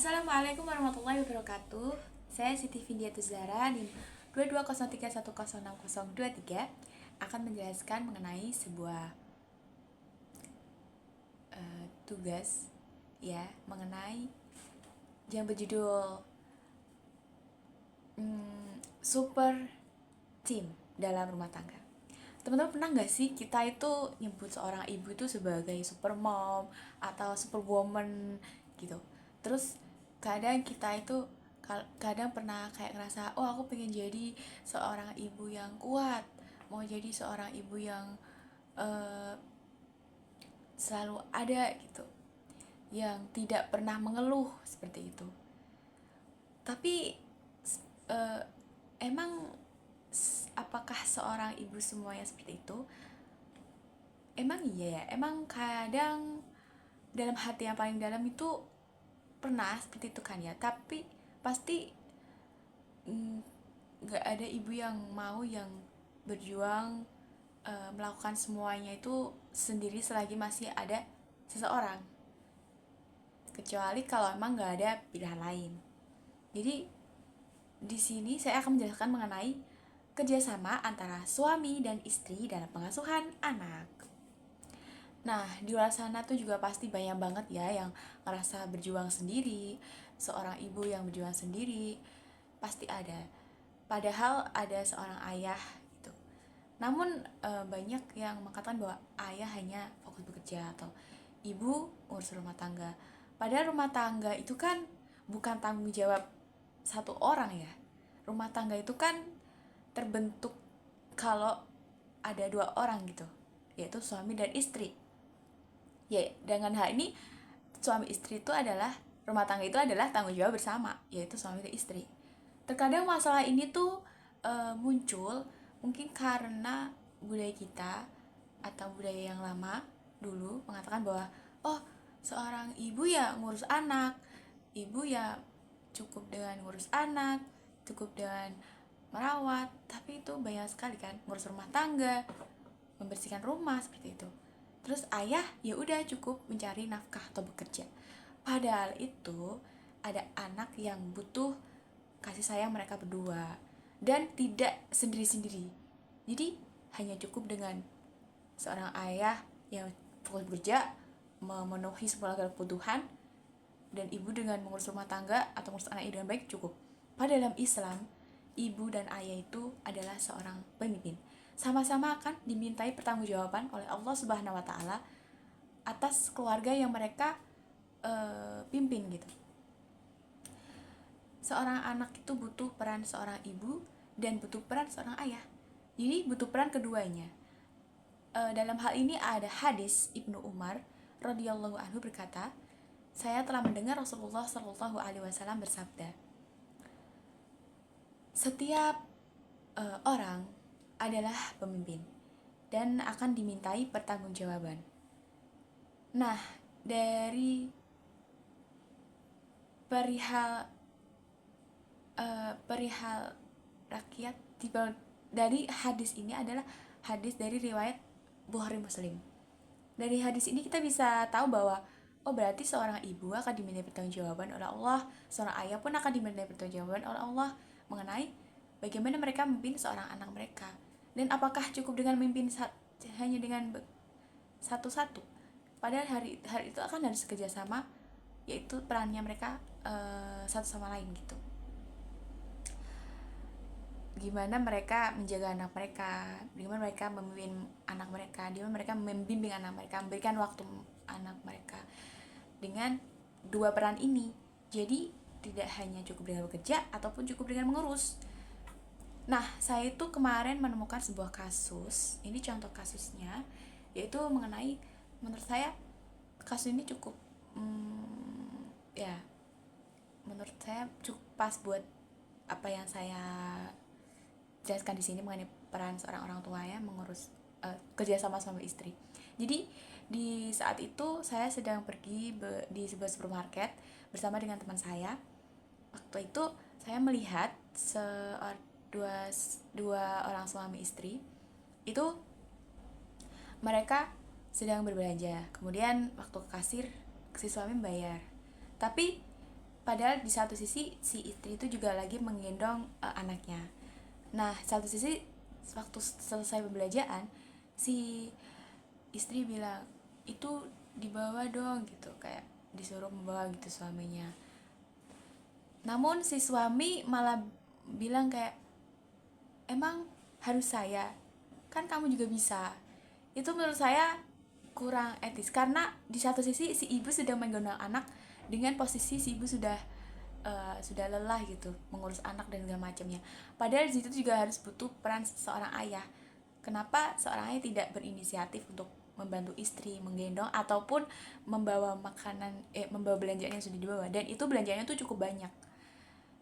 Assalamualaikum warahmatullahi wabarakatuh. Saya Siti Findia Tuzara NIM 2203106023 akan menjelaskan mengenai sebuah tugas ya, mengenai yang berjudul Super Team dalam rumah tangga. Teman-teman pernah nggak sih kita itu nyebut seorang ibu itu sebagai super mom atau super woman gitu. Terus kadang kita itu kadang pernah kayak ngerasa, oh aku pengen jadi seorang ibu yang kuat, mau jadi seorang ibu yang uh, selalu ada gitu, yang tidak pernah mengeluh seperti itu. Tapi uh, emang apakah seorang ibu semuanya seperti itu? Emang iya ya, emang kadang dalam hati yang paling dalam itu pernah seperti itu kan ya, tapi pasti nggak ada ibu yang mau yang berjuang melakukan semuanya itu sendiri selagi masih ada seseorang, kecuali kalau emang nggak ada pilihan lain. Jadi di sini saya akan menjelaskan mengenai kerjasama antara suami dan istri dalam pengasuhan anak. Nah, di luar sana tuh juga pasti banyak banget ya yang ngerasa berjuang sendiri, seorang ibu yang berjuang sendiri, pasti ada. Padahal ada seorang ayah gitu. Namun banyak yang mengatakan bahwa ayah hanya fokus bekerja atau ibu ngurus rumah tangga. Padahal rumah tangga itu kan bukan tanggung jawab satu orang ya. Rumah tangga itu kan terbentuk kalau ada dua orang gitu, yaitu suami dan istri. Ya, dengan hal ini suami istri itu adalah rumah tangga itu adalah tanggung jawab bersama, yaitu suami dan istri. Terkadang masalah ini tuh muncul mungkin karena budaya kita atau budaya yang lama dulu mengatakan bahwa oh, seorang ibu ya ngurus anak, ibu ya cukup dengan ngurus anak, cukup dengan merawat. Tapi itu banyak sekali kan, ngurus rumah tangga, membersihkan rumah seperti itu. Terus ayah ya udah cukup mencari nafkah atau bekerja. Padahal itu ada anak yang butuh kasih sayang mereka berdua dan tidak sendiri-sendiri. Jadi hanya cukup dengan seorang ayah yang fokus bekerja memenuhi segala kebutuhan, dan ibu dengan mengurus rumah tangga atau mengurus anak dengan baik cukup. Pada dalam Islam, ibu dan ayah itu adalah seorang pemimpin. Sama-sama akan dimintai pertanggungjawaban oleh Allah Subhanahu wa taala atas keluarga yang mereka pimpin gitu. Seorang anak itu butuh peran seorang ibu dan butuh peran seorang ayah. Jadi butuh peran keduanya. Dalam hal ini ada hadis Ibnu Umar radhiyallahu anhu berkata, saya telah mendengar Rasulullah Shallallahu Alaihi Wasallam bersabda, setiap orang adalah pemimpin dan akan dimintai pertanggungjawaban. Nah, dari perihal rakyat, dari hadis ini adalah hadis dari riwayat Bukhari Muslim. Dari hadis ini kita bisa tahu bahwa oh, berarti seorang ibu akan dimintai pertanggungjawaban oleh Allah, seorang ayah pun akan dimintai pertanggungjawaban oleh Allah mengenai bagaimana mereka memimpin seorang anak mereka. Dan apakah cukup dengan memimpin hanya dengan satu-satu? Padahal hari itu akan harus kerjasama, yaitu perannya mereka satu sama lain gitu. Gimana mereka menjaga anak mereka, gimana mereka memimpin anak mereka, gimana mereka membimbing anak mereka, memberikan waktu anak mereka dengan dua peran ini. Jadi tidak hanya cukup dengan bekerja ataupun cukup dengan mengurus. Nah, saya itu kemarin menemukan sebuah kasus, ini contoh kasusnya, yaitu mengenai, menurut saya kasus ini cukup ya, menurut saya cukup pas buat apa yang saya jelaskan di sini mengenai peran seorang orang tua ya mengurus kerja sama suami istri. Jadi di saat itu saya sedang pergi di sebuah supermarket bersama dengan teman saya. Waktu itu saya melihat dua orang suami istri itu mereka sedang berbelanja. Kemudian waktu ke kasir si suami membayar. Tapi Padahal di satu sisi si istri itu juga lagi menggendong anaknya. Nah, satu sisi waktu selesai pembelajaran, si istri bilang, itu dibawa dong gitu, kayak disuruh membawa gitu suaminya. Namun si suami malah bilang kayak, emang harus saya? Kan kamu juga bisa. Itu menurut saya kurang etis, karena di satu sisi si ibu sudah menggendong anak dengan posisi si ibu sudah lelah gitu mengurus anak dan segala macamnya. Padahal di situ juga harus butuh peran seorang ayah. Kenapa seorang ayah tidak berinisiatif untuk membantu istri menggendong ataupun membawa makanan, membawa belanjaan yang sudah dibawa, dan itu belanjaannya tuh cukup banyak.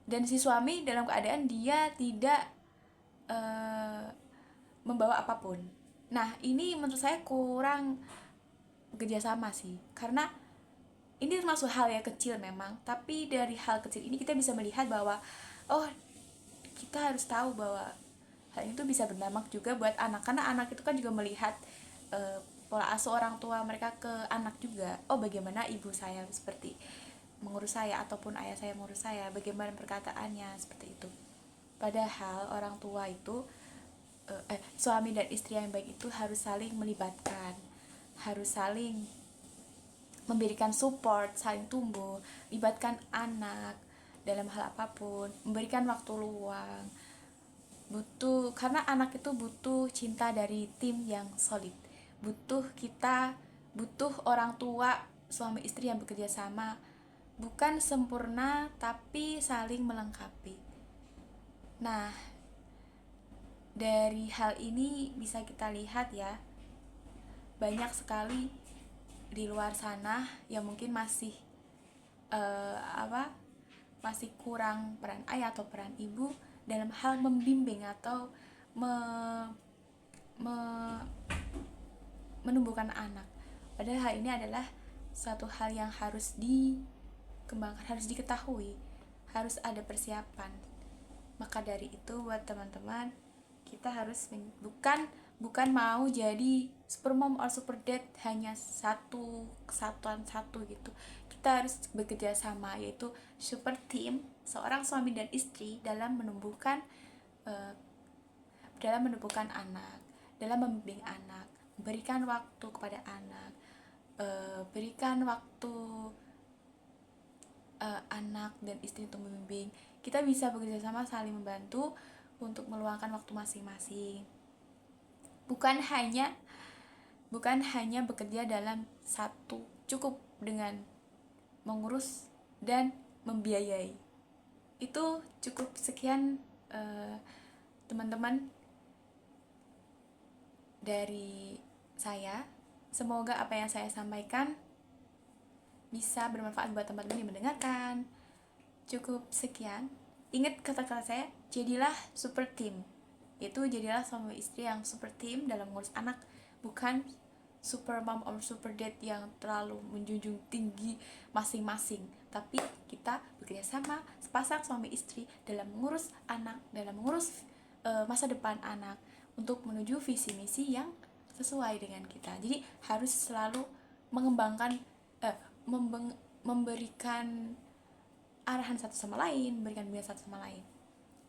Dan si suami dalam keadaan dia tidak membawa apapun. Nah, ini menurut saya kurang kerjasama sih, karena ini termasuk hal yang kecil memang, tapi dari hal kecil ini kita bisa melihat bahwa oh, kita harus tahu bahwa hal itu bisa berdampak juga buat anak, karena anak itu kan juga melihat pola asuh orang tua mereka ke anak juga. Oh, bagaimana ibu saya seperti mengurus saya ataupun ayah saya mengurus saya, bagaimana perkataannya seperti itu. Padahal orang tua itu suami dan istri yang baik itu harus saling melibatkan, harus saling memberikan support, saling tumbuh, libatkan anak dalam hal apapun, memberikan waktu luang. Karena anak itu butuh cinta dari tim yang solid. Butuh orang tua, suami istri yang bekerja sama, bukan sempurna tapi saling melengkapi. Nah, dari hal ini bisa kita lihat ya, banyak sekali di luar sana yang mungkin masih masih kurang peran ayah atau peran ibu dalam hal membimbing atau menumbuhkan anak. Padahal hal ini adalah satu hal yang harus dikembangkan, harus diketahui, harus ada persiapan. Maka dari itu buat teman-teman, kita harus bukan mau jadi super mom or super dad hanya satu kesatuan satu gitu. Kita harus bekerja sama, yaitu super team, seorang suami dan istri dalam menumbuhkan anak, dalam membimbing anak, berikan waktu kepada anak, berikan waktu anak dan istri untuk membimbing. Kita bisa bekerja sama, saling membantu untuk meluangkan waktu masing-masing. Bukan hanya bekerja dalam satu, cukup dengan mengurus dan membiayai. Itu cukup. Sekian teman-teman dari saya. Semoga apa yang saya sampaikan bisa bermanfaat buat teman-teman yang mendengarkan. Cukup sekian. Ingat kata-kata saya, jadilah super team. Itu jadilah suami istri yang super team dalam mengurus anak, bukan super mom or super dad yang terlalu menjunjung tinggi masing-masing. Tapi kita bekerja sama sepasang suami istri dalam mengurus anak, dalam mengurus masa depan anak, untuk menuju visi misi yang sesuai dengan kita. Jadi harus selalu mengembangkan, memberikan arahan satu sama lain, memberikan bimbingan satu sama lain.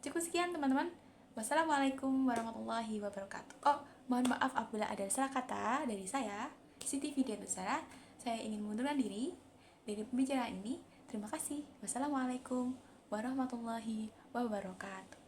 Cukup sekian teman-teman. Wassalamualaikum warahmatullahi wabarakatuh. Oh, mohon maaf apabila ada salah kata dari saya, Siti Vidya Nusara. Saya ingin mengundurkan diri dari pembicaraan ini. Terima kasih. Wassalamualaikum warahmatullahi wabarakatuh.